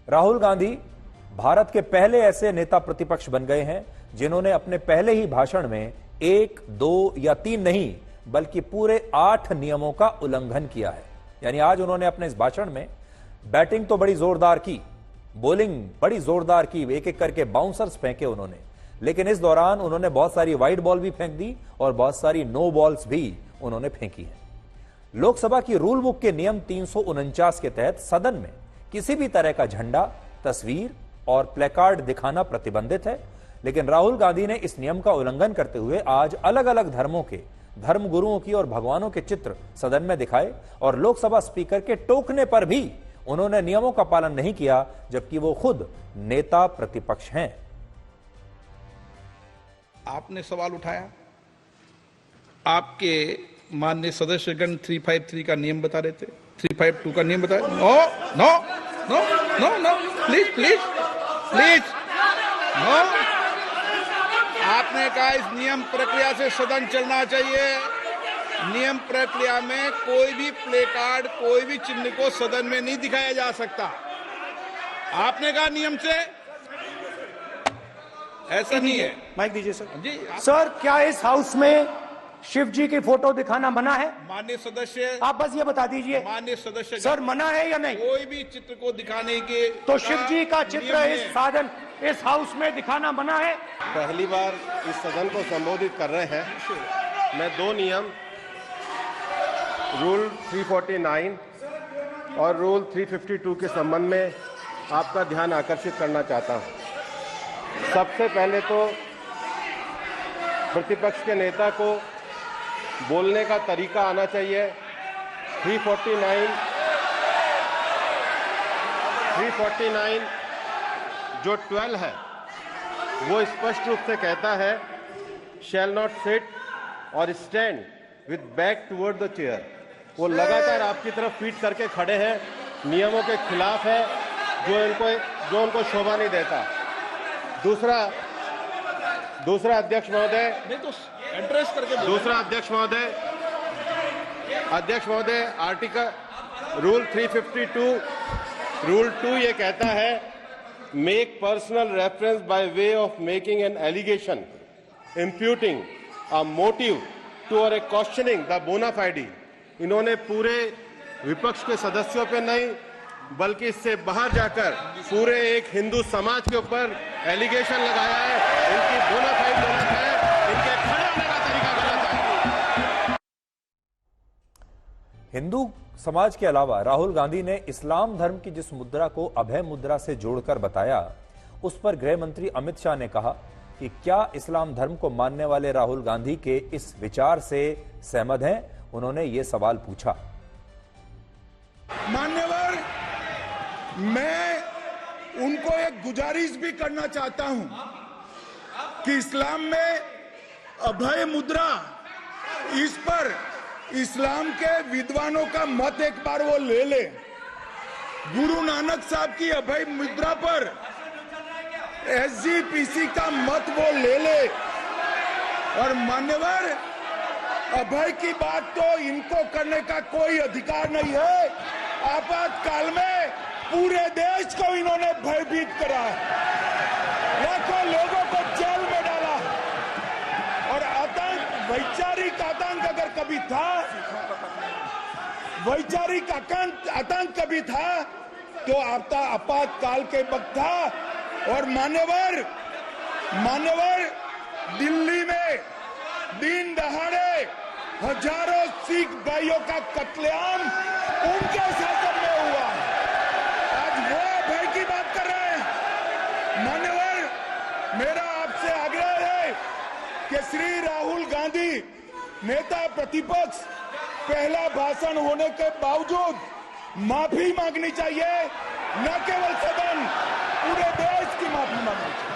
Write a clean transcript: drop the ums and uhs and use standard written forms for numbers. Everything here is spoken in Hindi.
राहुल गांधी भारत के पहले ऐसे नेता प्रतिपक्ष बन गए हैं जिन्होंने अपने पहले ही भाषण में 1, 2 या 3 नहीं बल्कि पूरे 8 नियमों का उल्लंघन किया है। यानी आज उन्होंने अपने इस भाषण में बैटिंग तो बड़ी जोरदार की, बॉलिंग बड़ी जोरदार की, एक एक करके बाउंसर्स फेंके उन्होंने, लेकिन इस दौरान उन्होंने बहुत सारी वाइड बॉल भी फेंक दी और बहुत सारी नो बॉल्स भी उन्होंने फेंकी है। लोकसभा की रूल बुक के नियम 349 के तहत सदन में किसी भी तरह का झंडा, तस्वीर और प्लेकार्ड दिखाना प्रतिबंधित है, लेकिन राहुल गांधी ने इस नियम का उल्लंघन करते हुए आज अलग अलग धर्मों के धर्मगुरुओं की और भगवानों के चित्र सदन में दिखाए और लोकसभा स्पीकर के टोकने पर भी उन्होंने नियमों का पालन नहीं किया, जबकि वो खुद नेता प्रतिपक्ष हैं। आपने सवाल उठाया, आपके माननीय सदस्यगण 353 का नियम बता रहे थे, 352 का नियम बता रहे। No no no no no please please please no. आपने कहा इस नियम प्रक्रिया से सदन चलना चाहिए। नियम प्रक्रिया में कोई भी प्ले कार्ड, कोई भी चिन्ह को सदन में नहीं दिखाया जा सकता। आपने कहा नियम से, ऐसा नहीं है। माइक दीजिए सर। जी सर, क्या इस हाउस में शिव जी की फोटो दिखाना मना है? माननीय सदस्य, आप बस ये बता दीजिए। माननीय सदस्य सर, मना है या नहीं? कोई भी चित्र को दिखाने के तो शिव जी का चित्र इस हाउस में दिखाना मना है? पहली बार इस सदन को संबोधित कर रहे हैं। मैं 2 नियम, रूल 349 और रूल 352 के संबंध में आपका ध्यान आकर्षित करना चाहता हूं। सबसे पहले तो प्रतिपक्ष के नेता को बोलने का तरीका आना चाहिए। 349 जो 12 है वो स्पष्ट रूप से कहता है शैल नॉट सिट और stand with back toward the chair. वो लगातार आपकी तरफ फीट करके खड़े हैं, नियमों के खिलाफ है, जो उनको शोभा नहीं देता। दूसरा अध्यक्ष महोदय, एड्रेस करके दूसरा अध्यक्ष महोदय आर्टिकल रूल 352 रूल 2 ये कहता है make personal reference by way of making an allegation imputing a motive to or a questioning the बोना फाइडी। इन्होंने पूरे विपक्ष के सदस्यों पे नहीं बल्कि इससे बाहर जाकर पूरे एक हिंदू समाज के ऊपर एलिगेशन लगाया है। इनकी बोना फाइड गलत है, इनके खड़े होने का तरीका गलत है। हिंदू समाज के अलावा राहुल गांधी ने इस्लाम धर्म की जिस मुद्रा को अभय मुद्रा से जोड़कर बताया, उस पर गृह मंत्री अमित शाह ने कहा कि क्या इस्लाम धर्म को मानने वाले राहुल गांधी के इस विचार से सहमत हैं? उन्होंने ये सवाल पूछा। मान्यवर, मैं उनको एक गुजारिश भी करना चाहता हूं कि इस्लाम में अभय मुद्रा, इस पर इस्लाम के विद्वानों का मत एक बार वो ले ले। गुरु नानक साहब की अभय मुद्रा पर SGPC का मत वो ले ले। और मान्यवर, अभय की बात तो इनको करने का कोई अधिकार नहीं है। आपातकाल में पूरे देश को इन्होंने भयभीत करा, लाखों लोगों को जेल में डाला और आतंक, वैचारिक आतंक अगर कभी था, वैचारिक आतंक कभी था तो आपातकाल के वक्त था। और मान्यवर, दिल्ली में दिन दहाड़े हजारों सिख भाइयों का कत्लेआम उनके शासन में हुआ। आज वो भय की बात कर रहे हैं। मान्यवर, मेरा आपसे आग्रह है कि श्री राहुल गांधी नेता प्रतिपक्ष, पहला भाषण होने के बावजूद माफी मांगनी चाहिए, न केवल सदन, पूरे देश की माफी मांगनी चाहिए।